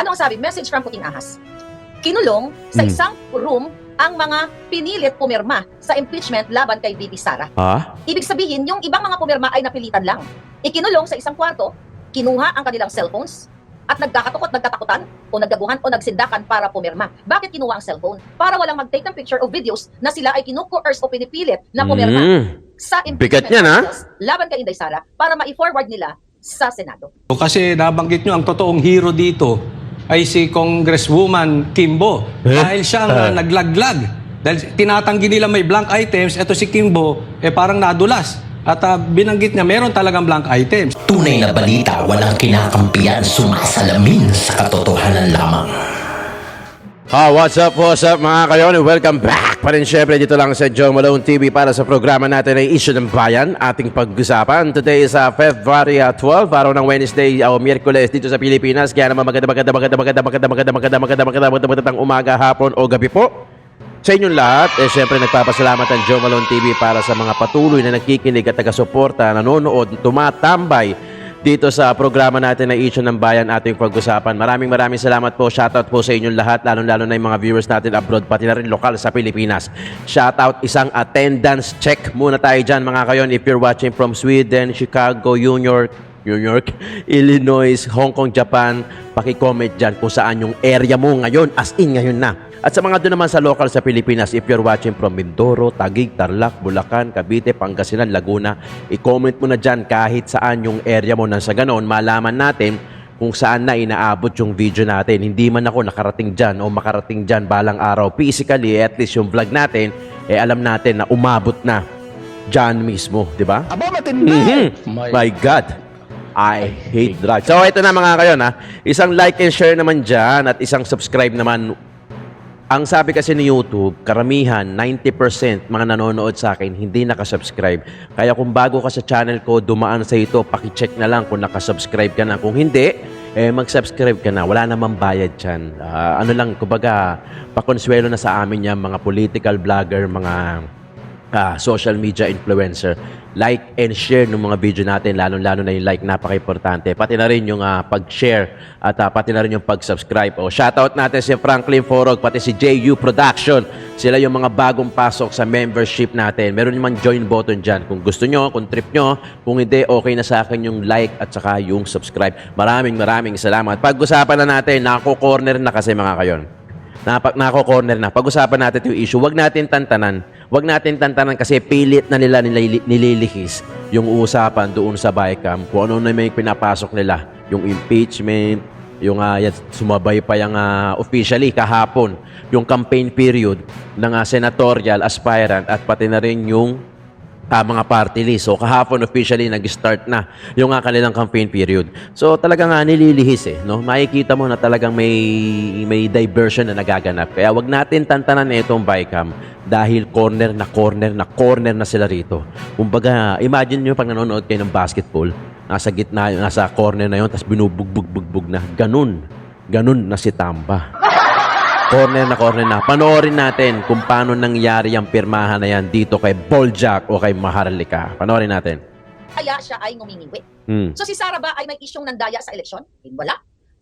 Ano ang sabi? Message from Puting Ahas. Kinulong sa isang room ang mga pinilit pumirma sa impeachment laban kay VP Sara. Ha? Ibig sabihin, yung ibang mga pumirma ay napilitan lang. Ikinulong sa isang kwarto, kinuha ang kanilang cellphones, at nagkakatukot, nagkatakutan, o nagdaguhan o nagsindakan para pumirma. Bakit kinuha ang cellphone? Para walang mag-take ng picture o videos na sila ay kinukoerce o pinipilit na pumirma sa Bigat impeachment yan, ha? process laban kay Inday Sara para ma-forward nila sa Senado. Kasi nabanggit nyo, ang totoong hero dito ay si Congresswoman Kimbo. Dahil siya ang naglaglag. Dahil tinatanggi nila may blank items, eto si Kimbo, parang nadulas. At binanggit niya, meron talagang blank items. Tunay na balita, walang kinakampiyan, sumasalamin sa katotohanan lamang. What's up mga kayon? Welcome back pa rin syempre dito lang sa Joe Malone TV para sa programa natin ay Issue ng Bayan, ating pag-usapan. Today is February 12, araw ng Wednesday o Miyerkules dito sa Pilipinas. Kaya naman magandang umaga, hapon o gabi po sa inyong lahat. Siyempre nagpapasalamat ang Joe Malone TV para sa mga patuloy na nakikinig at taga-suporta, nanonood, tumatambay dito sa programa natin na Issue ng Bayan, ating pag-usapan. Maraming salamat po. Shoutout po sa inyong lahat, lalo na yung mga viewers natin abroad, pati na rin lokal sa Pilipinas. Shoutout, isang attendance check muna tayo dyan mga kayon. If you're watching from Sweden, Chicago, New York, Illinois, Hong Kong, Japan, paki-comment dyan kung saan yung area mo ngayon, as in ngayon na. At sa mga doon naman sa local sa Pilipinas, if you're watching from Mindoro, Taguig, Tarlac, Bulacan, Cavite, Pangasinan, Laguna, i-comment mo na dyan kahit saan yung area mo. Nang sa ganon, malaman natin kung saan na inaabot yung video natin. Hindi man ako nakarating dyan o makarating dyan balang araw. Physically, at least yung vlog natin, alam natin na umabot na dyan mismo. Diba? Aba, matindi! My God! I hate drugs. So, ito na mga kayon, ha. Isang like and share naman dyan at isang subscribe naman. Ang sabi kasi ni YouTube, karamihan, 90% mga nanonood sa akin, hindi nakasubscribe. Kaya kung bago ka sa channel ko, dumaan sa ito, pakicheck na lang kung nakasubscribe ka na. Kung hindi, mag-subscribe ka na. Wala namang bayad dyan. Ano lang, kumbaga, pakonsuelo na sa amin yan, mga political vlogger, mga social media influencer. Like and share ng mga video natin, lalo na yung like, napaka-importante. Pati na rin yung pag-share at pati na rin yung pag-subscribe. Shoutout natin si Franklin Forog, pati si JU Production. Sila yung mga bagong pasok sa membership natin. Meron naman join button dyan. Kung gusto nyo, kung trip nyo, kung hindi, okay na sa akin yung like at saka yung subscribe. Maraming salamat. Pag-usapan na natin, nako-corner na kasi mga kayon. Nako-corner na. Pag-usapan natin yung issue. Huwag natin tantanan kasi pilit na nila nililihis yung usapan doon sa BICAM. Kung ano na may pinapasok nila. Yung impeachment, yung sumabay pa yung officially kahapon, yung campaign period ng senatorial aspirant at pati na rin yung mga party list. So kahapon officially nag-start na yung kanilang campaign period. So talagang nililihis no? Makikita mo na talagang may diversion na nagaganap. Kaya wag natin tantanan itong BICAM dahil corner na sila rito. Kumbaga, imagine nyo pag nanonood kayo ng basketball, nasa gitna, nasa corner na yun, tapos binubugbog na. Ganun na si Tamba. Corner na. Panoorin natin kung paano nangyari ang pirmahan na yan dito kay Boljak o kay Maharlika. Panoorin natin. Kaya siya ay ngumingiwi. So si Sara ba ay may isyong nandaya sa eleksyon? Wala.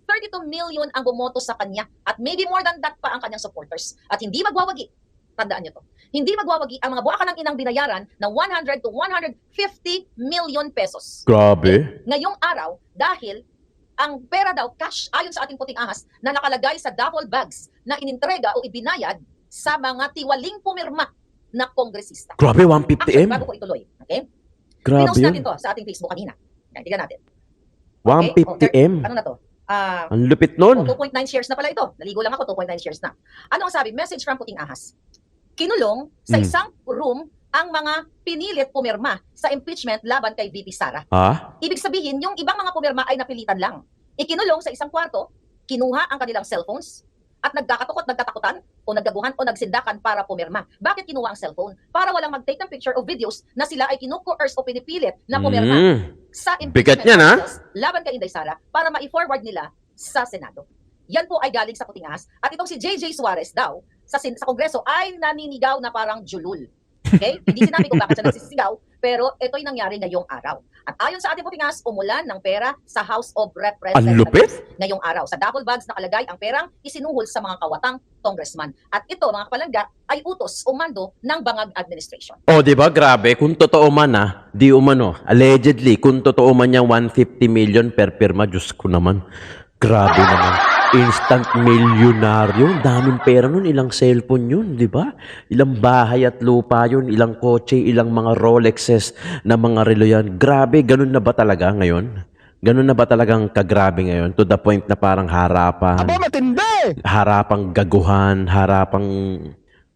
32 million ang bumoto sa kanya at maybe more than that pa ang kanyang supporters. At hindi magwawagi. Tandaan nyo to. Hindi magwawagi ang mga buwaka ng inang binayaran na 100 to 150 million pesos. Grabe. Ngayong araw, dahil ang pera daw, cash, ayon sa ating Puting Ahas, na nakalagay sa duffel bags na inintrega o ibinayad sa mga tiwaling pumirma na kongresista. Grabe, 150M? Actually, bago ko ituloy. Okay? Grabe Pinost yun. natin to sa ating Facebook kanina. Tignan natin. 150M? Ano na to? Ang lupit nun. 2.9 shares na pala ito. Naligo lang ako, 2.9 shares na. Ano ang sabi? Message from Puting Ahas. Kinulong sa isang room ang mga pinilit pumirma sa impeachment laban kay VP Sara. Ibig sabihin, yung ibang mga pumirma ay napilitan lang. Ikinulong sa isang kwarto, kinuha ang kanilang cellphones, at nagkakatukot, nagkatakutan, o nagdaguhan o nagsindakan para pumirma. Bakit kinuha ang cellphone? Para walang mag-take ng picture o videos na sila ay kinukoerce o pinipilit na pumirma sa Bigat impeachment yan, process laban kay Inday Sara para ma-forward nila sa Senado. Yan po ay galing sa Puting Ahas. At itong si JJ Suarez daw, sa Kongreso ay naninigaw na parang julul. Okay? Hindi sinabi kung bakit siya nagsisigaw, Pero ito'y nangyari ngayong araw. At ayon sa ating putingas, umulan ng pera sa House of Ang lupit? Representatives ngayong araw. Sa duffel bags nakalagay ang perang isinuhol sa mga kawatang congressman. At ito, mga kapalangga, ay utos o mando ng Bangag Administration. O, di ba? Grabe. Kung totoo man di umano. Allegedly, kung totoo man yung 150 million per pirma, Diyos ko naman. Grabe naman. Instant milyonaryo. Daming pera nun. Ilang cellphone yun, di ba? Ilang bahay at lupa yun. Ilang kotse, ilang mga Rolexes na mga relo yan. Grabe. Ganun na ba talaga ngayon? Ganun na ba talagang kagrabe ngayon? To the point na parang harapan. Aba, matindi! Harapang gaguhan, harapang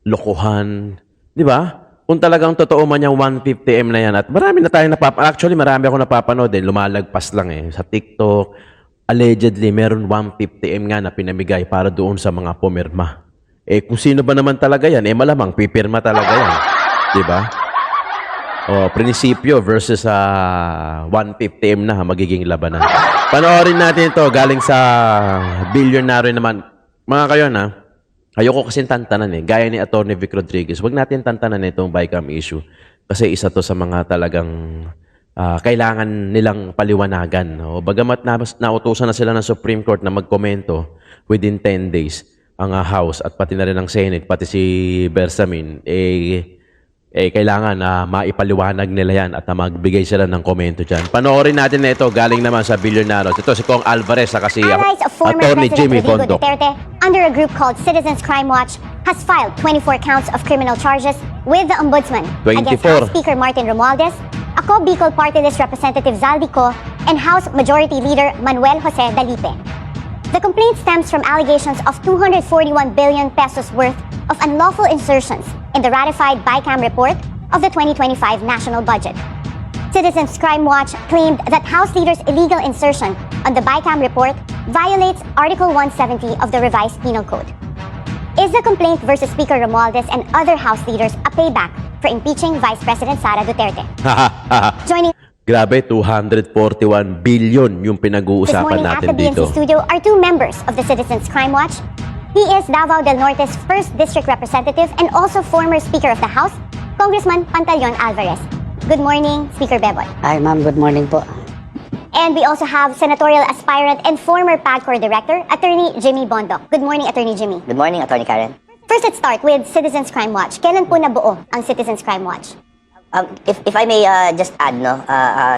lokohan. Di ba? Kung talagang totoo man yung 150M na yan, at marami na tayong actually marami ako napapanood lumalagpas lang sa TikTok. Allegedly, meron 150M nga na pinamigay para doon sa mga pumirma. Kung sino ba naman talaga yan, malamang pipirma talaga yan. Di ba? O, prinsipyo versus 150M na magiging labanan. Panoorin natin ito galing sa bilyonaryo naman. Mga kayo ayoko kasi tantanan gaya ni Atty. Vic Rodriguez. Huwag natin tantanan itong BICAM issue. Kasi isa to sa mga talagang kailangan nilang paliwanagan. O, bagamat nautusan na sila ng Supreme Court na magkomento within 10 days ang House at pati na rin ang Senate, pati si Bersamin, kailangan na maipaliwanag nila yan at magbigay sila ng komento dyan. Panoorin natin na ito, galing naman sa Billionaires. Ito si Kong Alvarez, kasi Allies of former Atty. President Jimmy Rodrigo Bondoc. Duterte, under a group called Citizens Crime Watch, has filed 24 counts of criminal charges with the Ombudsman against 24. House Speaker Martin Romualdez, Ako Bicol Party List Representative Zaldico, and House Majority Leader Manuel Jose Dalipe. The complaint stems from allegations of 241 billion pesos worth of unlawful insertions in the ratified BICAM report of the 2025 national budget. Citizens Crime Watch claimed that House leaders' illegal insertion on the BICAM report violates Article 170 of the revised Penal Code. Is the complaint versus Speaker Romualdez and other House leaders a payback for impeaching Vice President Sara Duterte? Joining Grabe, 241 billion yung this pinag-uusapan morning at natin the BNC dito. studio are two members of the Citizens Crime Watch. He is Davao del Norte's 1st District Representative and also former Speaker of the House, Congressman Pantaleon Alvarez. Good morning, Speaker Beboy. Hi ma'am, good morning po. And we also have senatorial aspirant and former PAGCOR Director, Attorney Jimmy Bondoc. Good morning, Attorney Jimmy. Good morning, Attorney Karen. First, let's start with Citizens Crime Watch. Kailan po nabuo ang Citizens Crime Watch? If I may just add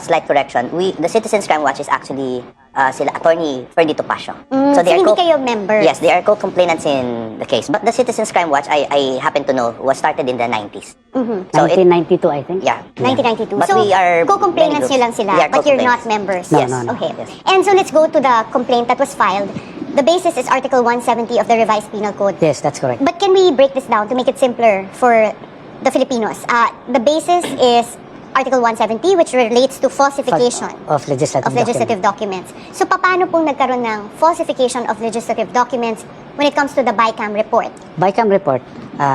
slight correction, the Citizens Crime Watch is actually sila Attorney Ferdy Topacio. So hindi kayo members? Yes, they are co-complainants in the case. But the Citizens Crime Watch, I happen to know, was started in the 90s. Mm-hmm. So 1992, I think. Yeah. 1992. But so, we are co-complainants nyo lang We sila, are but you're not co-complainants. members? Yes. No. Okay. Yes. And so let's go to the complaint that was filed. The basis is Article 170 of the revised Penal Code. Yes, that's correct. But can we break this down to make it simpler for the Filipinos? The basis is Article 170, which relates to falsification Of legislative documents. So, paano pong nagkaroon ng falsification of legislative documents when it comes to the BICAM report? BICAM report,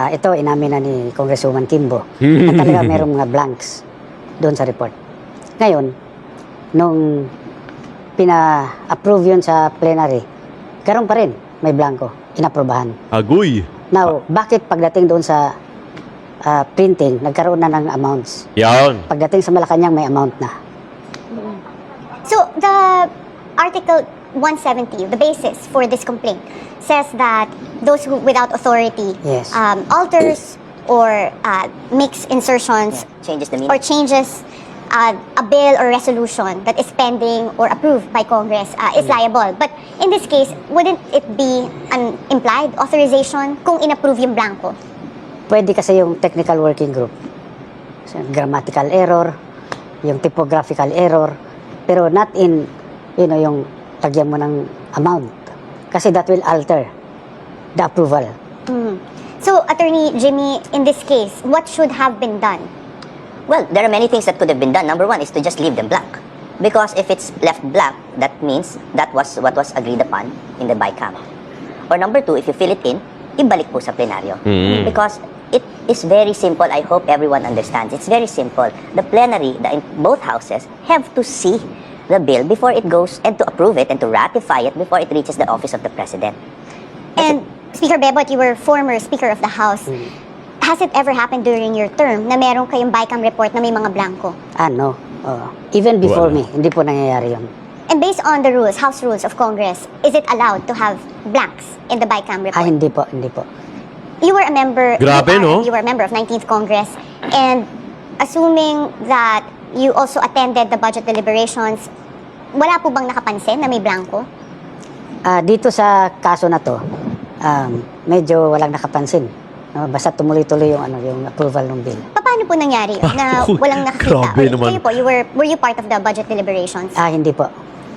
ito inamin na ni Congresswoman Kimbo na talaga merong mga blanks doon sa report. Ngayon, nung pina-approve yun sa plenary, karoon pa rin, may blanco, inaprobahan. Agoy! Now, bakit pagdating doon sa printing, nagkaroon na ng amounts? Yan. Pagdating sa Malacanang, may amount na. So, the Article 170, the basis for this complaint, says that those who without authority Yes. alters or makes insertions Changes the or meaning. changes a bill or resolution that is pending or approved by Congress is liable. But in this case, wouldn't it be an implied authorization kung inapprove yung blanco? Pwede kasi yung technical working group. So, grammatical error, yung typographical error, pero not in, yung lagyan mo ng amount. Kasi that will alter the approval. So, Attorney Jimmy, in this case, what should have been done? Well, there are many things that could have been done. Number one is to just leave them blank. Because if it's left blank, that means that was what was agreed upon in the BICAM. Or number two, if you fill it in, ibalik po sa plenaryo. Because it is very simple. I hope everyone understands. It's very simple. The plenary, both houses, have to see the bill before it goes and to approve it and to ratify it before it reaches the office of the president. And Speaker Bebot, you were former Speaker of the House. has it ever happened during your term na meron kayong BICAM report na may mga blanco? Ano? Even before Wala. me, hindi po nangyayari yun. And based on the rules, House rules of Congress, is it allowed to have blanks in the BICAM report? Hindi po, hindi po. You were a member. Grabe, no? You were a member of 19th Congress, and assuming that you also attended the budget deliberations, wala po bang nakapansin na may blanco? Dito sa kaso na to, medyo walang nakapansin. No? Basta tumuloy-tuloy yung approval ng bill. Paano po nangyari yun na walang nakakita? Grabe naman. Kayo po, were you part of the budget deliberations? Hindi po.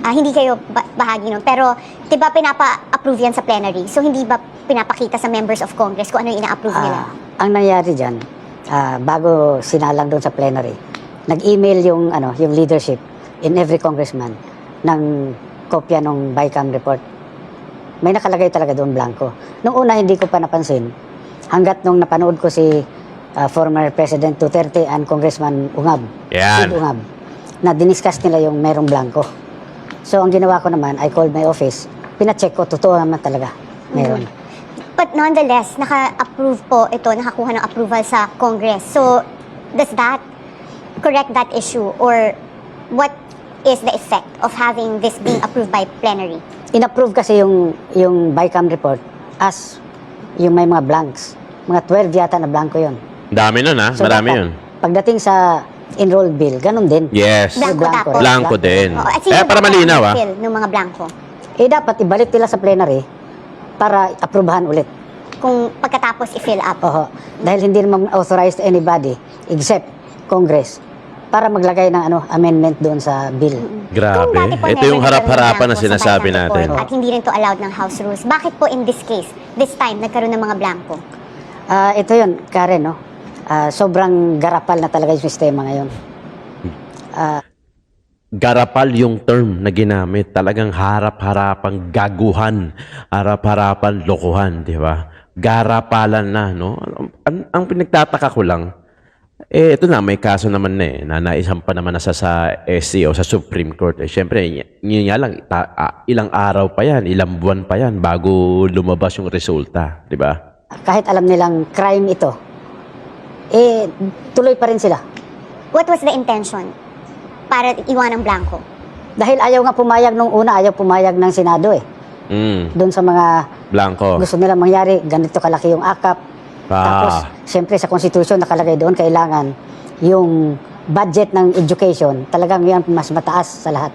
Hindi kayo bahagi nun. Pero, di ba pinapa-approve yan sa plenary? So, hindi ba pinapakita sa members of Congress kung ano yung ina-approve nila? Ang nangyari dyan, bago sinalang doon sa plenary, nag-email yung leadership in every congressman ng kopya ng BICAM report. May nakalagay talaga doon blanco. Nung una, hindi ko pa napansin. Hanggat nung napanood ko si former President Duterte and Congressman Ungab, Yan. Sid Ungab, na diniscuss nila yung merong blanco. So, ang ginawa ko naman, I called my office, pina-check ko, totoo naman talaga, meron. But nonetheless, naka-approve po ito, nakakuha ng approval sa Congress. So, does that correct that issue? Or what is the effect of having this being approved by plenary? In-approve kasi yung BICAM report as yung may mga blanks. Mga 12 yata na blanco yon. Dami nun, ha? So, Marami dapat, yun. Pagdating sa enrolled bill, ganun din. Yes. Blanco tapos. Blanco din. Oo, at sino Para ba malinaw, ha? fill ng mga blanco? Dapat ibalik nila sa plenary para aprubahan ulit. Kung pagkatapos i-fill up. Oho. Dahil hindi naman authorized anybody except Congress para maglagay ng amendment doon sa bill. Grabe. Kung dati po Ito yung never harap-harapan na nagkaroon ng blanco sinasabi sa natin. report At hindi rin to allowed ng House rules. Bakit po in this case, this time, nagkaroon ng mga blanco? Ito yun, Karen, no? Sobrang garapal na talaga yung sistema ngayon. Garapal yung term na ginamit. Talagang harap-harapan gaguhan. Harap-harapan lokohan, di ba? Garapalan na, no? Ang pinagtataka ko lang, ito na, may kaso naman na nanaisan pa naman nasa sa SC o sa Supreme Court. Siyempre, yun nga lang, ilang araw pa yan, ilang buwan pa yan bago lumabas yung resulta, di ba? Kahit alam nilang crime ito, tuloy pa rin sila. What was the intention para iwan ng blanco? Dahil ayaw nga pumayag nung una, ayaw pumayag ng Senado Doon sa mga Blanco. gusto nila mangyari, ganito kalaki yung akap. Tapos, siyempre sa Constitution nakalagay doon, kailangan yung budget ng education, talagang yan mas mataas sa lahat.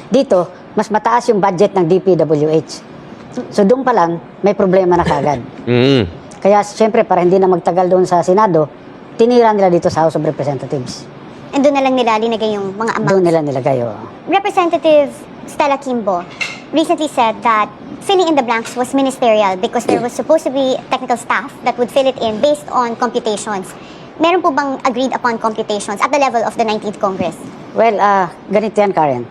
Dito, mas mataas yung budget ng DPWH. So doon pa lang, may problema na kagad. Kaya siyempre, para hindi na magtagal doon sa Senado, tinira nila dito sa House of Representatives. And doon na lang nila linagay yung mga amounts. Doon nila nilagay, Representative Stella Kimbo recently said that filling in the blanks was ministerial because there was supposed to be technical staff that would fill it in based on computations. Meron po bang agreed upon computations at the level of the 19th Congress? Well, ganito yan, Karen.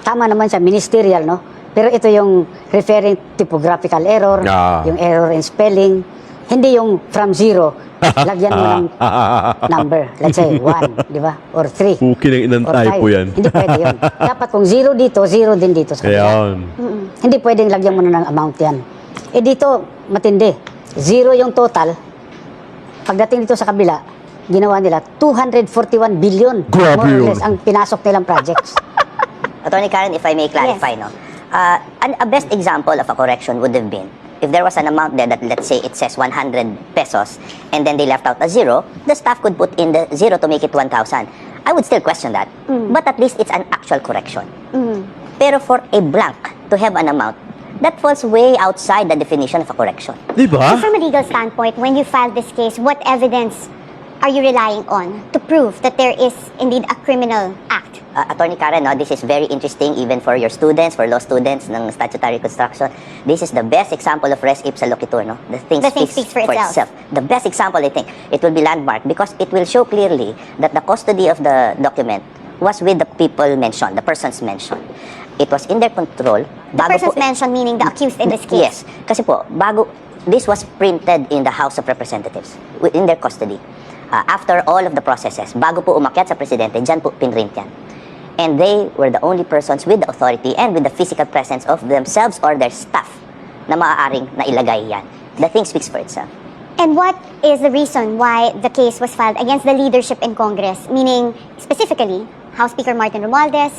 Tama naman siya, ministerial, no? Pero ito yung referring typographical error, yung error in spelling, hindi yung from zero, lagyan mo ng number. Let's say 1, di ba? Or 3. Pukin ang inang or 5. typo yan. Hindi pwede yun. Dapat kung 0 dito, 0 din dito sa kabila. Ayan. Hindi pwedeng lagyan mo na ng amount yan. Dito, matindi. 0 yung total. Pagdating dito sa kabila, ginawa nila 241 billion. Grabe More or yun. less ang pinasok nilang projects. Attorney Karen, if I may clarify, no? A best example of a correction would have been if there was an amount there that, let's say, it says 100 pesos and then they left out a 0, the staff could put in the 0 to make it 1,000. I would still question that, but at least it's an actual correction. Pero for a blank to have an amount, that falls way outside the definition of a correction. Di ba? So from a legal standpoint, when you filed this case, what evidence are you relying on to prove that there is indeed a criminal act? Attorney Karen, no, this is very interesting even for your students, for law students ng statutory construction. This is the best example of res ipsa loquitur, no? The thing speaks for itself. The best example, I think, it will be landmark because it will show clearly that the custody of the document was with the people mentioned, the persons mentioned. It was in their control. The persons mentioned meaning the accused in this case. Yes, kasi po, this was printed in the House of Representatives, in their custody. After all of the processes, bago po umakyat sa presidente, dyan po pinrint yan. And they were the only persons with the authority and with the physical presence of themselves or their staff na maaaring nailagay yan. The thing speaks for itself. And what is the reason why the case was filed against the leadership in Congress, meaning specifically House Speaker Martin Romualdez,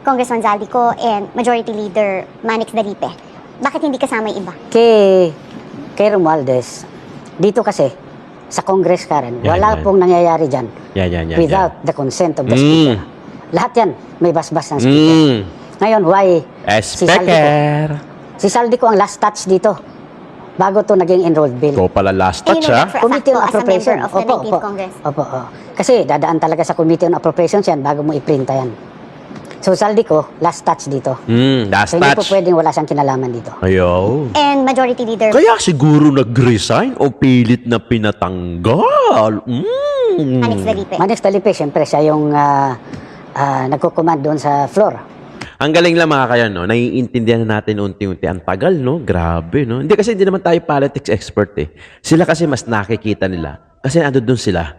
Congressman Zaldico, and Majority Leader Manix Dalipe? Bakit hindi kasama yung iba? Kay Romualdez, dito kasi, sa Congress, Karen, Yan, wala yan. pong nangyayari dyan Yan. without the consent of the Speaker. Lahat yan, may basbas ng Speaker. Ngayon, why Speaker. Si Zaldico ang last touch dito bago to naging enrolled bill. Ikaw pala last And touch, you know ha? that for a fact Committee po, on as a member Appropriation. of the 19th Congress. Opo. Kasi dadaan talaga sa Committee on Appropriations yan bago mo iprinta yan. So Zaldico, last touch dito. Last So hindi po touch. pwedeng wala siyang kinalaman dito. Ayaw. And Majority Leader Kaya siguro nag-resign o pilit na pinatanggal. Manix Dalipe. Manix Dalipe, siyempre siya yung nagkukumand doon sa floor. Ang galing lang mga kayo, no? Naiintindihan na natin unti-unti. Ang tagal, no? Grabe, no? Hindi kasi hindi naman tayo politics expert, eh. Sila kasi mas nakikita nila. Kasi ando doon sila.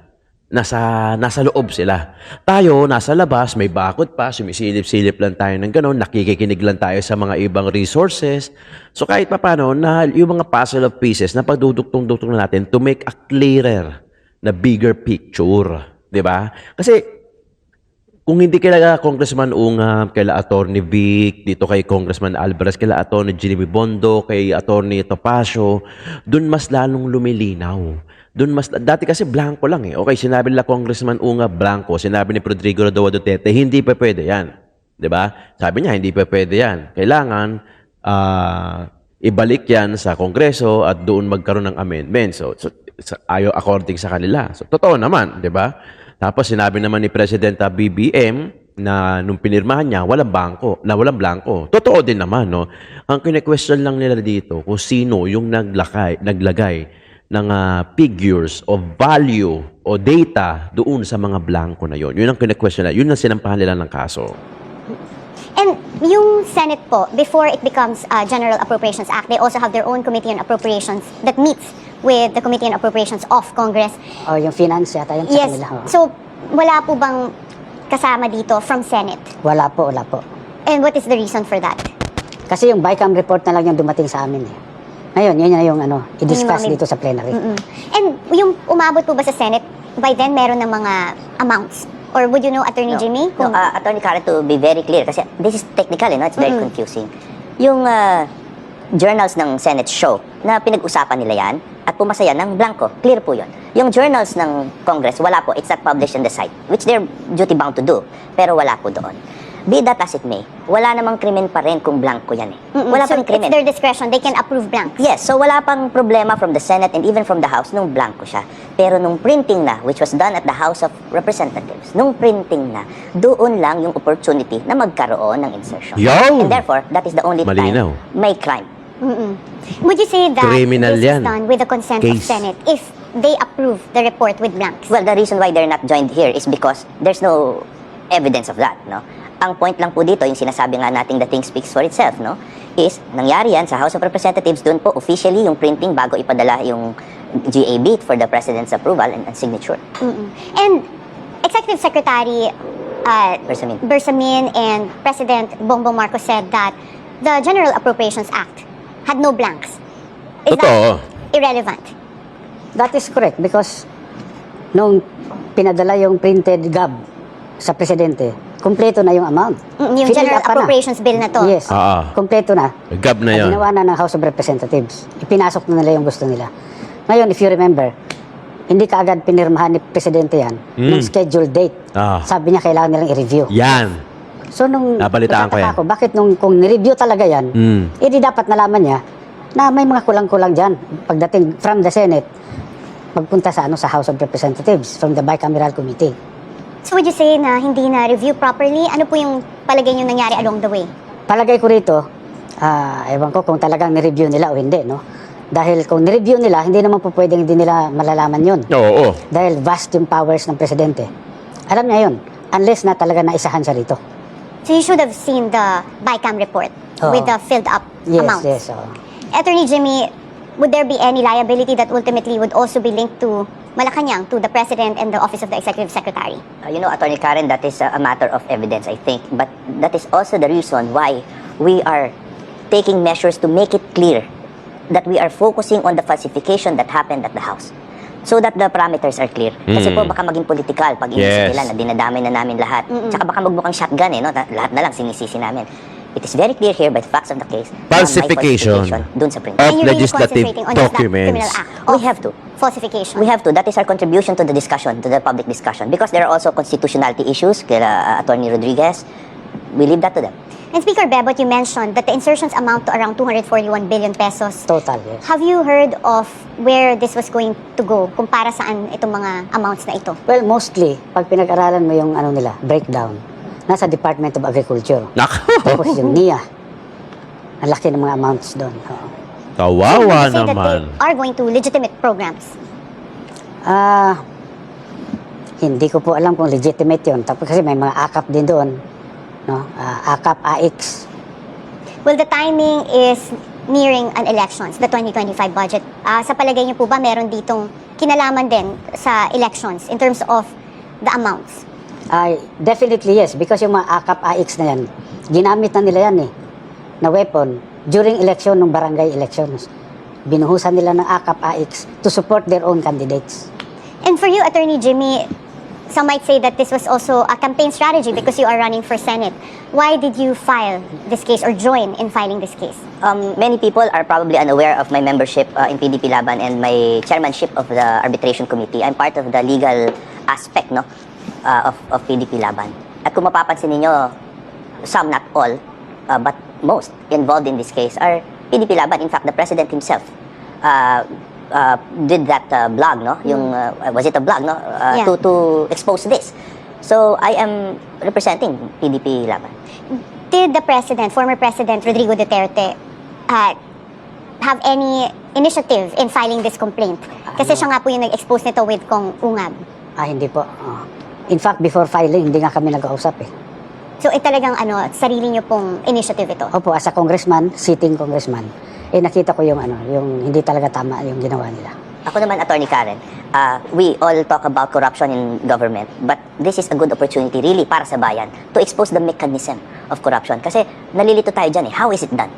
Nasa loob sila. Tayo, nasa labas, may bakod pa, sumisilip-silip lang tayo ng gano'n, nakikinig lang tayo sa mga ibang resources. So kahit pa paano, na yung mga puzzle of pieces na pagduduktong-duktong na natin to make a clearer, na bigger picture. Diba? Kasi kung hindi kila Congressman Ungab, kila Attorney Vic, dito kay Congressman Alvarez, kila Attorney Jimmy Bondo, kay Attorney Topacio, dun mas lalong lumilinaw. Dati kasi blanco lang, eh. Okay, sinabi nila Congressman Ungab, blanco. Sinabi ni Rodrigo Roa Duterte, hindi pa pwede yan. 'Di ba? Sabi niya, hindi pa pwede yan. Kailangan ibalik yan sa Kongreso at doon magkaroon ng amendment. So ayo according sa kanila. So totoo naman, 'di ba? Tapos sinabi naman ni President BBM na nung pinirmahan niya, walang blanco. Totoo din naman, no? Ang kine-question lang nila dito kung sino yung naglagay ng figures of value o data doon sa mga blanco na yon. Yun ang kine-question na. Yun ang sinampahan nila ng kaso. And yung Senate po, before it becomes General Appropriations Act, they also have their own Committee on Appropriations that meets with the Committee on Appropriations of Congress. O yung finance yata yung sa Yes. kanila. So, wala po bang kasama dito from Senate? Wala po. And what is the reason for that? Kasi yung BICAM report na lang yung dumating sa amin. Eh. Ngayon, yun na yung i-discuss Yung mga- dito sa plenary. And yung umabot po ba sa Senate, by then meron ng mga amounts? Or would you know, Attorney Jimmy? No, Attorney Karen, to be very clear, kasi this is technical, it's very confusing. Yung journals ng Senate show na pinag-usapan nila yan at pumasa yan ng blanco. Clear po yun. Yung journals ng Congress, wala po. It's not published on the site, which they're duty-bound to do. Pero wala po doon. Be that as it may, wala namang krimen pa rin kung blanco yan eh. Wala so pa rin krimen. it's their discretion. They can approve blanks. Yes, so wala pang problema from the Senate and even from the House nung blanco siya. Pero nung printing na, which was done at the House of Representatives, nung printing na, doon lang yung opportunity na magkaroon ng insertion. Yo! And therefore, that is the only Malinaw. time may crime. Would you say that Criminal this yan. is done with the consent of Case. Senate if they approve the report with blanks? Well, the reason why they're not joined here is because there's no evidence of that, no? Ang point lang po dito, yung sinasabi nga nating the thing speaks for itself, no? Is, nangyari yan sa House of Representatives, doon po officially yung printing bago ipadala yung GAB for the President's approval and signature. And Executive Secretary Bersamin. Bersamin and President Bongbong Marcos said that the General Appropriations Act had no blanks. Is Totoo. that irrelevant? That is correct because nung pinadala yung printed GAB sa presidente, kumpleto na yung amount. Yung Fill General up pa na. Appropriations Bill na to. Yes, kumpleto na. Gab na yun. Ginawa na ng House of Representatives. Ipinasok na nila yung gusto nila. Ngayon, if you remember, hindi kaagad pinirmahan ni Presidente yan ng scheduled date. Sabi niya kailangan nilang i-review. Yan. So nung Nabalitaan ko yan. nagtataka bakit kung ni-review talaga yan, edi dapat nalaman niya na may mga kulang-kulang dyan. Pagdating from the Senate, magpunta sa House of Representatives from the Bicameral Committee. So would you say na hindi na review properly? Ano po yung palagay nyo nangyari along the way? Palagay ko rito, ewan ko kung talagang ni-review nila o hindi, no? Dahil kung ni-review nila, hindi naman po pwedeng hindi nila malalaman yun. Oo. Dahil vast yung powers ng Presidente. Alam niya yun, unless na talaga naisahan siya rito. So you should have seen the BICAM report Oo. with the filled up Yes, amounts. yes. Attorney Jimmy, would there be any liability that ultimately would also be linked to Malacanang, to the President and the Office of the Executive Secretary? Attorney Karen, that is a matter of evidence, I think. But that is also the reason why we are taking measures to make it clear that we are focusing on the falsification that happened at the House. So that the parameters are clear. Kasi po baka maging political pag inisip Yes. nila na dinadamay na namin lahat. Tsaka baka magmukhang shotgun no? Lahat na lang sinisisi namin. It is very clear here by the facts of the case. na may Falsification dun sa print. of And you're really legislative concentrating on just that criminal documents. act We of have to. falsification. We have to. That is our contribution to the discussion, to the public discussion. Because there are also constitutionality issues, kaya Attorney Rodriguez, we leave that to them. And Speaker Bebot, you mentioned that the insertions amount to around 241 billion pesos. Total, yes. Have you heard of where this was going to go? Kung para saan itong mga amounts na ito? Well, mostly, pag pinag-aralan mo yung ano nila, breakdown, nasa Department of Agriculture. Tapos yung NIA, ang laki ng mga amounts doon. Oo. Kawawa Would you say that naman. they are going to legitimate programs? Hindi ko po alam kung legitimate yun. Tapos kasi may mga AKAP din doon. No? AKAP, AX. Well, the timing is nearing an elections, the 2025 budget. Sa palagay niyo po ba meron ditong kinalaman din sa elections in terms of the amounts? Definitely yes, because yung mga AKAP, AX na yan, ginamit na nila yan na weapon during election ng barangay elections. Binuhusan nila ng AKAP, AX to support their own candidates. And for you, Attorney Jimmy, some might say that this was also a campaign strategy because you are running for Senate. Why did you file this case or join in filing this case? Many people are probably unaware of my membership in PDP Laban and my chairmanship of the arbitration committee. I'm part of the legal aspect of PDP Laban. At kung mapapansin ninyo, some, not all, but most involved in this case are PDP Laban. In fact, the president himself did that blog, no? Yung was it a blog, no? Yeah. To expose this. So I am representing PDP Laban. Did the president, former President Rodrigo Duterte, have any initiative in filing this complaint? Kasi siya nga po yung nag-expose nito with Kong Ungab. Hindi po. In fact, before filing, hindi nga kami nag-uusap So talagang sarili niyo pong initiative ito. Opo, as a congressman, sitting congressman, nakita ko yung yung hindi talaga tama yung ginawa nila. Ako naman, Attorney Karen, we all talk about corruption in government, but this is a good opportunity really para sa bayan to expose the mechanism of corruption. Kasi nalilito tayo dyan How is it done?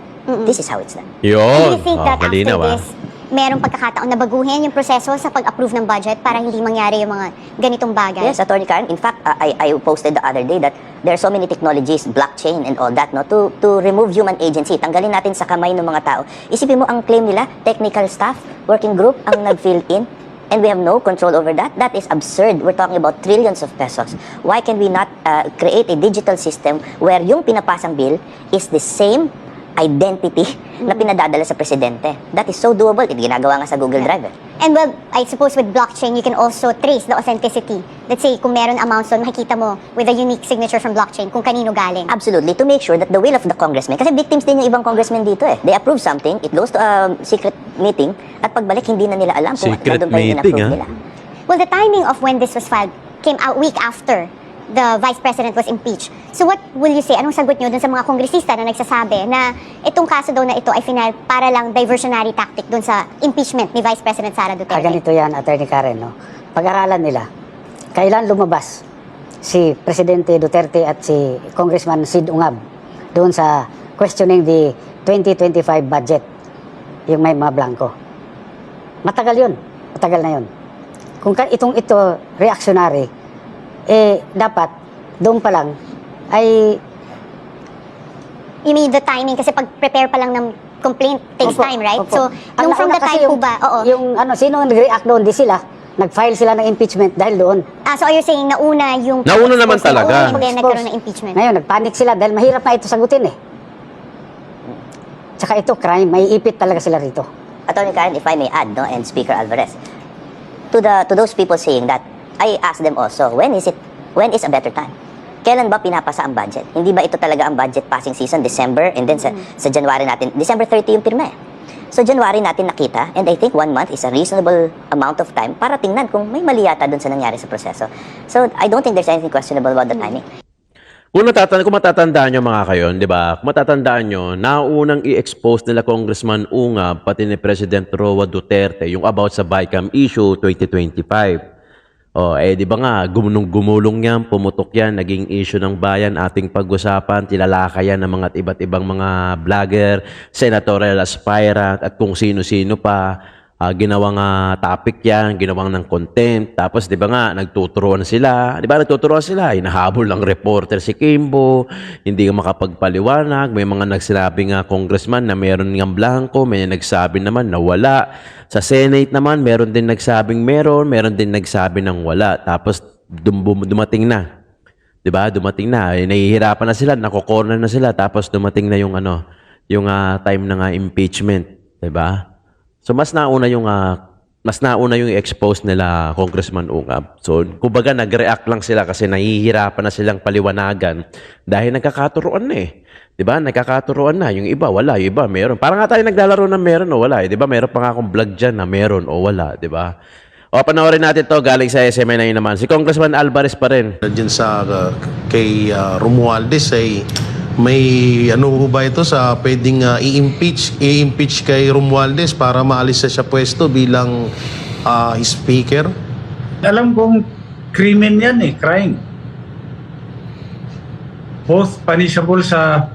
This is how it's done. Do you Yun. think that after Malinaw, this, merong pagkakataon na baguhin yung proseso sa pag-approve ng budget para hindi mangyari yung mga ganitong bagay? Yes, Attorney Karen. In fact, I posted the other day that there are so many technologies, blockchain and all that, no, to remove human agency. Tanggalin natin sa kamay ng mga tao. Isipin mo ang claim nila, technical staff, working group, ang nag-fill in, and we have no control over that. That is absurd. We're talking about trillions of pesos. Why can we not create a digital system where yung pinapasang bill is the same identity na pinadadala sa presidente? That is so doable. Ginagawa nga sa Google Drive. And well, I suppose with blockchain, you can also trace the authenticity. Let's say, kung meron amounts doon, makikita mo with a unique signature from blockchain kung kanino galing. Absolutely, to make sure that the will of the congressman, kasi victims din yung ibang congressmen dito They approve something, it goes to a secret meeting, at pagbalik hindi na nila alam kung Secret nandun pa yung meeting, in-approve nila. Well, the timing of when this was filed came out week after the Vice President was impeached. So what will you say? Anong sagot nyo dun sa mga kongresista na nagsasabi na itong kaso daw na ito ay final para lang diversionary tactic dun sa impeachment ni Vice President Sara Duterte? Ganito yan, Attorney Karen, no? Pag-aralan nila, kailan lumabas si Presidente Duterte at si Congressman Sid Ungab doon sa questioning the 2025 budget, yung may mga blanco. Matagal yun. Matagal na yun. Kung ito reactionary, dapat doon pa lang ay You mean the timing? Kasi pag-prepare pa lang ng complaint takes Opo, time, right? opo. So, Ang nung from nauna the kasi time po ba? Oo. Yung sino nag-react doon, di sila. Nag-file sila ng impeachment dahil doon. So you're saying nauna yung... Nauna naman expose talaga. and then nagkaroon ng impeachment. Ngayon, nagpanik sila dahil mahirap na ito sagutin Tsaka ito, crime. May ipit talaga sila rito. Attorney Karen, if I may add, no, and Speaker Alvarez, to those people saying that, I ask them also, when is a better time? Kailan ba pinapasa ang budget? Hindi ba ito talaga ang budget passing season, December, and then sa January natin, December 30 yung pirma So January natin nakita, and I think 1 month is a reasonable amount of time para tingnan kung may mali yata dun sa nangyari sa proseso. So I don't think there's anything questionable about the timing. Kung matatandaan nyo mga kayon, di ba? Kung matatandaan nyo, naunang i-expose nila Congressman Ungab, pati ni President Roa Duterte, yung about sa BICAM issue 2025. Di ba nga, gumulong yan, pumutok yan, naging issue ng bayan, ating pag-usapan, tinalaka yan ng mga iba't ibang mga vlogger, senatorial aspirant, at kung sino-sino pa. Ginawang topic yan, ginawang ng content. Tapos, di ba nga, nagtuturuan sila. Di ba, nagtuturuan sila. Hinahabol ng reporter si Kimbo. Hindi nga makapagpaliwanag. May mga nagsinabing congressman na meron ng blanco. May nagsabi naman na wala. Sa Senate naman, meron din nagsabing meron. Meron din nagsabi ng wala. Tapos, dumating na. Di ba? Dumating na. Nahihirapan na sila. Nako-corner na sila. Tapos, dumating na yung time ng impeachment. Di ba? So mas nauna yung expose nila Congressman Ungab. So kumbaga nag-react lang sila kasi nahihirapan na silang paliwanagan dahil nagkakaturuan na eh. 'Di ba? Nagkakaturuan na. Yung iba wala, yung iba meron. Parang nga tayo naglalaro ng meron o wala, eh. 'Di ba? Meron pa nga akong vlog diyan na meron o wala, 'di ba? Panoorin natin 'to galing sa SMNI naman. Si Congressman Alvarez pa rin. Diyan sa kay Romualdez ay may ba ito sa pwedeng i-impeach kay Romualdez para maalis sa siya pwesto bilang speaker? Alam kong krimen yan eh, crime. Both punishable sa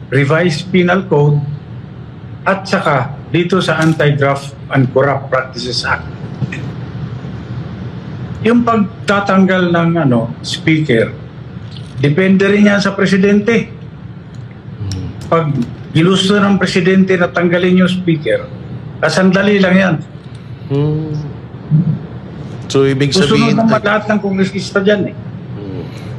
revised penal code at saka dito sa Anti-Graft and Corrupt Practices Act. Yung pagtatanggal ng speaker, depende rin yan sa presidente. Pag ginusto ng presidente na tanggalin yung speaker, sandali lang yan. So, ibig sabihin... Susunod naman lahat ng kongresista dyan eh.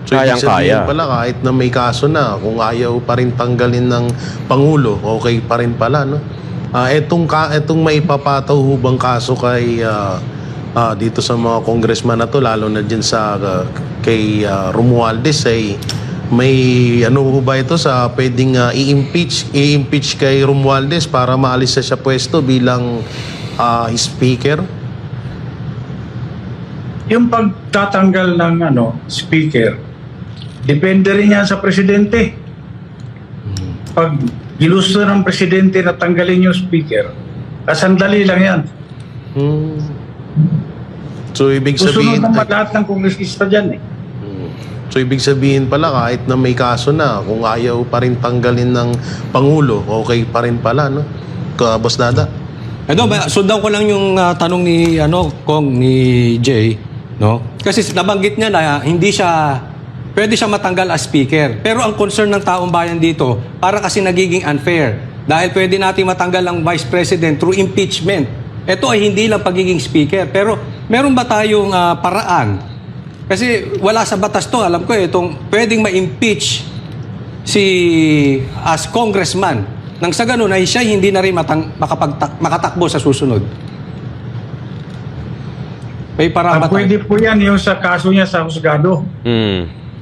So, ibig sabihin pala, kahit na may kaso na, kung ayaw pa rin tanggalin ng Pangulo, okay pa rin pala, no? Etong may papataw hubang kaso kay... dito sa mga congressman na to, lalo na dyan sa kay Romualdez ay may ba ito sa pwedeng i-impeach kay Romualdez para maalis sa siya pwesto bilang speaker? Yung pagtatanggal ng speaker, depende rin yan sa presidente. Pag ginusto ng presidente na tanggalin yung speaker, sandali lang yan. So, ibig sabihin... Susunod naman lahat ng kongresista dyan eh. So, ibig sabihin pala, kahit na may kaso na, kung ayaw pa rin tanggalin ng Pangulo, okay pa rin pala, no? Boss Dada? Sundan ko lang yung tanong ni, ni Jay, no? Kasi nabanggit niya na pwede siya matanggal as speaker. Pero ang concern ng taong bayan dito, para kasi nagiging unfair. Dahil pwede natin matanggal ang Vice President through impeachment. Ito ay hindi lang pagiging speaker, pero meron ba tayong paraan? Kasi wala sa batas to, alam ko itong pwedeng ma-impeach as congressman. Nang sa ganun ay siya hindi na rin makatakbo sa susunod. May paraan ba tayo? Pwede po yan yung sa kaso niya sa husgado.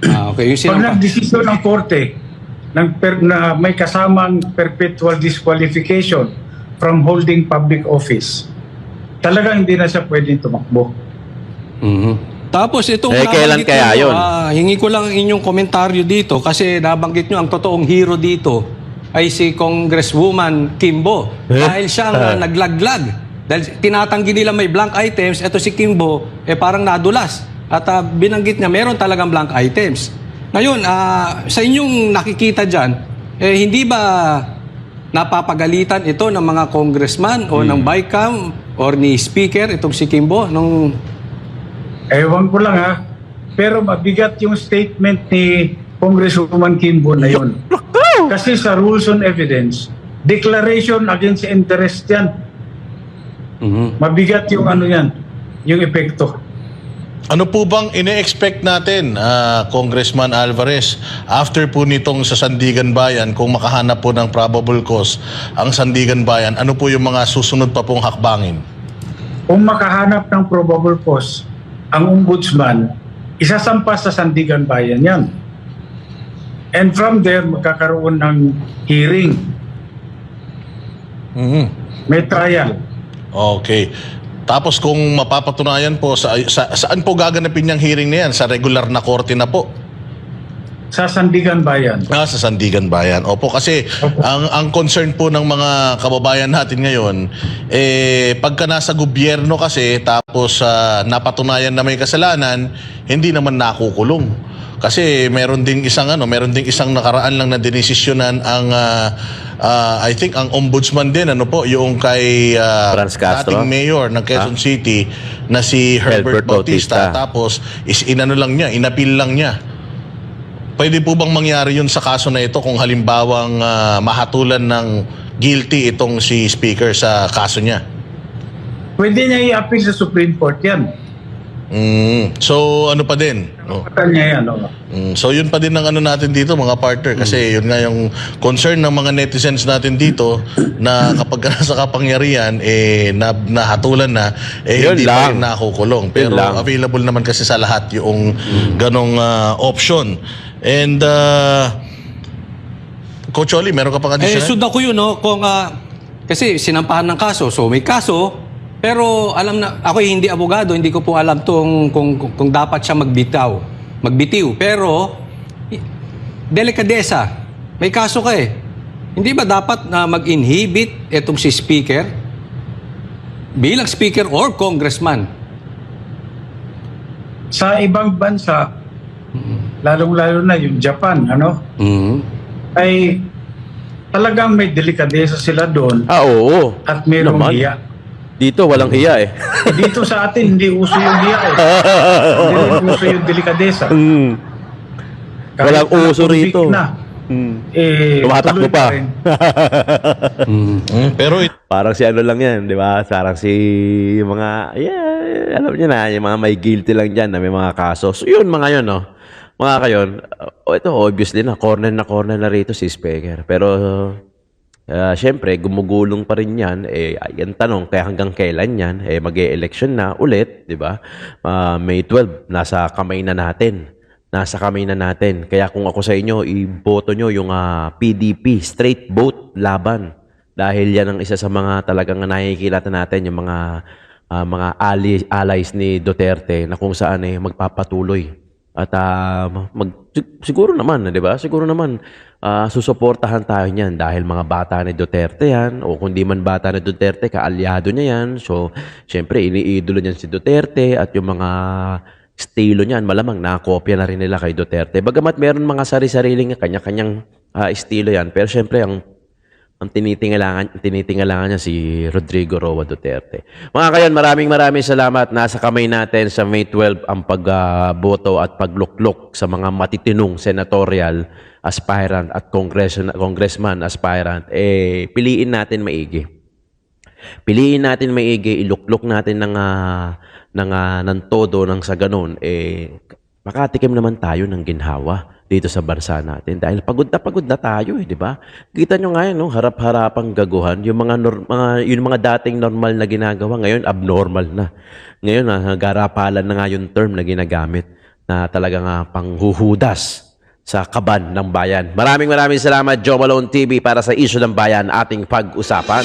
Okay. Pag nagdesisyon ng korte na may kasamang perpetual disqualification from holding public office, talaga hindi na siya pwedeng tumakbo. Tapos itong kailan kaya yun? Hingi ko lang inyong komentaryo dito kasi nabanggit nyo ang totoong hero dito ay si Congresswoman Kimbo. Dahil siya ang naglaglag. Dahil tinatanggi nila may blank items, ito si Kimbo parang nadulas. At binanggit niya meron talagang blank items. Ngayon, sa inyong nakikita dyan, hindi ba napapagalitan ito ng mga congressman o ng BICAM or ni speaker, itong si Kimbo? Ewan ko lang ha. Pero mabigat yung statement ni Congresswoman Kimbo na yun. Kasi sa rules on evidence, declaration against interest yan. Mabigat yung yan, yung epekto. Ano po bang ine-expect natin, Congressman Alvarez, after po nitong sa Sandigan Bayan, kung makahanap po ng probable cause ang Sandigan Bayan, ano po yung mga susunod pa pong hakbangin? Kung makahanap ng probable cause, ang ombudsman, isasampa sa Sandigan Bayan yan. And from there, magkakaroon ng hearing. May trial. Okay. Tapos kung mapapatunayan po, saan po gaganapin yung hearing na yan? Sa regular na korte na po? Sa Sandigan Bayan. Sa Sandigan Bayan. Opo, kasi ang concern po ng mga kababayan natin ngayon, pagka nasa gobyerno kasi, tapos napatunayan na may kasalanan, hindi naman nakukulong. Kasi meron ding isang nakaraan lang na dinesisyonan ang I think ang ombudsman din yung kay Franz Castro, dating mayor ng Quezon City na si Herbert Bautista. Tapos inapil lang niya. Pwede po bang mangyari yun sa kaso na ito kung halimbawang mahatulan ng guilty itong si Speaker sa kaso niya? Pwede niya i-appeal sa Supreme Court yan. So ano pa din? Karapatan niya yan. So yun pa din ang natin dito mga partner, kasi yun nga yung concern ng mga netizens natin dito na kapag nasa kapangyarihan nahatulan na hindi pa rin nakukulong. Pero available naman kasi sa lahat yung ganong option. And Coach Oli, meron ka pang additional? Sundan ko yun, no? Kung, kasi sinampahan ng kaso, so may kaso, pero alam na, ako hindi abogado, hindi ko po alam kung dapat siya magbitiw. Pero, delikadesa, may kaso ka eh. Hindi ba dapat na mag-inhibit itong si Speaker bilang Speaker or Congressman? Sa ibang bansa, lalong-lalo na yung Japan, ay talagang may delikadesa sila doon. Oo. At mayroong hiya. Dito, walang hiya eh. Dito sa atin, hindi uso yung hiya eh. Hindi uso yung delikadesa. Walang uso rito. Tumatakbo pa. Pero parang si lang yan, di ba? Parang si mga, alam niyo na, yung mga may guilty lang dyan na may mga kaso. So yun, mga yun, no? Mga kayon, ito obviously na corner na rito si Speaker. Pero syempre, gumugulong pa rin yan. Yan tanong, kaya hanggang kailan yan? Mag-e-election na ulit, di ba? May 12, nasa kamay na natin. Kaya kung ako sa inyo, iboto nyo yung PDP, straight vote, laban. Dahil yan ang isa sa mga talagang nakikilata natin, yung mga allies ni Duterte na kung saan magpapatuloy. At siguro naman, di ba? Siguro naman, susuportahan tayo niyan dahil mga bata ni Duterte yan, o kung di man bata ni Duterte, kaalyado niya yan. So, syempre, iniidolo niyan si Duterte at yung mga estilo niyan, malamang nakopya na rin nila kay Duterte. Bagamat meron mga sari-sariling kanya-kanyang estilo yan, pero syempre, ang tinitingalangan niya si Rodrigo Roa Duterte. Mga kayan, maraming salamat. Nasa kamay natin sa May 12 ang pagboto at pagluklok sa mga matitinong senatorial aspirant at congressman aspirant. Piliin natin maigi. Iluklok natin ng todo nang sa ganun. Makatikim naman tayo ng ginhawa dito sa bansa natin dahil pagod na tayo di ba? Kita nyo nga no, harap-harapang gaguhan, yung mga dating normal na ginagawa ngayon abnormal na. Ngayon garapalan na nga yung term na ginagamit na talagang panghuhudas sa kaban ng bayan. Maraming salamat, Joe Malone TV, para sa Issue ng Bayan ating pag-usapan.